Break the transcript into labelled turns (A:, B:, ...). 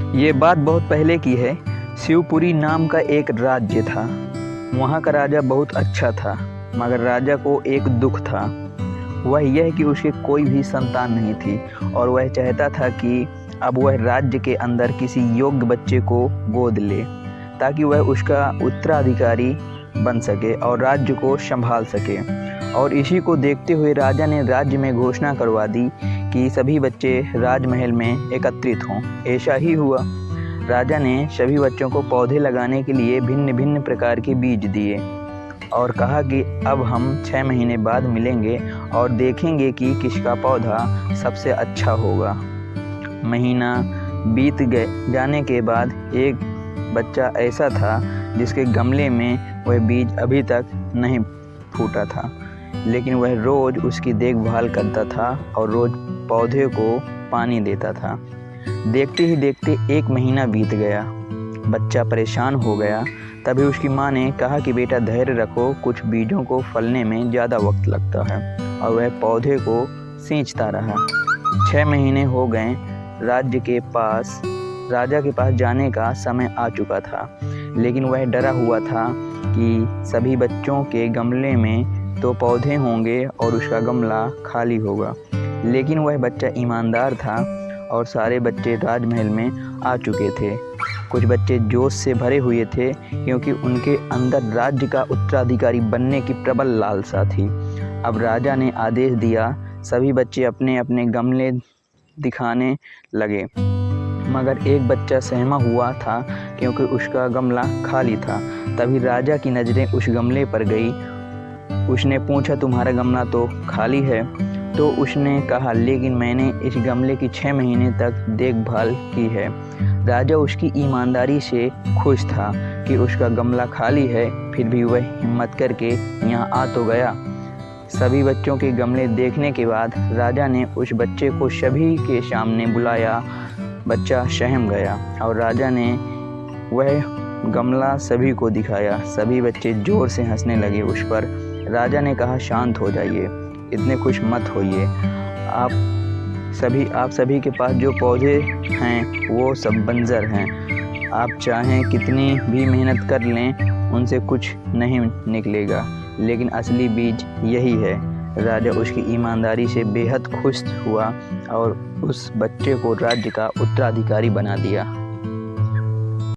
A: ये बात बहुत पहले की है। शिवपुरी नाम का एक राज्य था। वहाँ का राजा बहुत अच्छा था, मगर राजा को एक दुख था। वह यह कि उसके कोई भी संतान नहीं थी और वह चाहता था कि अब वह राज्य के अंदर किसी योग्य बच्चे को गोद ले, ताकि वह उसका उत्तराधिकारी बन सके और राज्य को संभाल सके। और इसी को देखते हुए राजा ने राज्य में घोषणा करवा दी कि सभी बच्चे राजमहल में एकत्रित हों। ऐसा ही हुआ। राजा ने सभी बच्चों को पौधे लगाने के लिए भिन्न भिन्न प्रकार के बीज दिए और कहा कि अब हम 6 महीने बाद मिलेंगे और देखेंगे कि किसका पौधा सबसे अच्छा होगा। महीना बीत जाने के बाद एक बच्चा ऐसा था जिसके गमले में वह बीज अभी तक नहीं फूटा था, लेकिन वह रोज़ उसकी देखभाल करता था और रोज़ पौधे को पानी देता था। देखते ही देखते 1 महीना बीत गया। बच्चा परेशान हो गया। तभी उसकी माँ ने कहा कि बेटा धैर्य रखो, कुछ बीजों को फलने में ज़्यादा वक्त लगता है। और वह पौधे को सींचता रहा। 6 महीने हो गए। राजा के पास जाने का समय आ चुका था, लेकिन वह डरा हुआ था कि सभी बच्चों के गमले में तो पौधे होंगे और उसका गमला खाली होगा। लेकिन वह बच्चा ईमानदार था और सारे बच्चे राजमहल में आ चुके थे। कुछ बच्चे जोश से भरे हुए थे क्योंकि उनके अंदर राज्य का उत्तराधिकारी बनने की प्रबल लालसा थी। अब राजा ने आदेश दिया, सभी बच्चे अपने अपने गमले दिखाने लगे, मगर एक बच्चा सहमा हुआ था क्योंकि उसका गमला खाली था। तभी राजा की नज़रें उस गमले पर गई। उसने पूछा, तुम्हारा गमला तो खाली है? तो उसने कहा, लेकिन मैंने इस गमले की 6 महीने तक देखभाल की है। राजा उसकी ईमानदारी से खुश था कि उसका गमला खाली है, फिर भी वह हिम्मत करके यहाँ आ तो गया। सभी बच्चों के गमले देखने के बाद राजा ने उस बच्चे को सभी के सामने बुलाया। बच्चा सहम गया और राजा ने वह गमला सभी को दिखाया। सभी बच्चे ज़ोर से हंसने लगे उस पर। राजा ने कहा, शांत हो जाइए, इतने खुश मत होइए। आप सभी के पास जो पौधे हैं वो सब बंजर हैं। आप चाहें कितनी भी मेहनत कर लें, उनसे कुछ नहीं निकलेगा, लेकिन असली बीज यही है। राजा उसकी ईमानदारी से बेहद खुश हुआ और उस बच्चे को राज्य का उत्तराधिकारी बना दिया।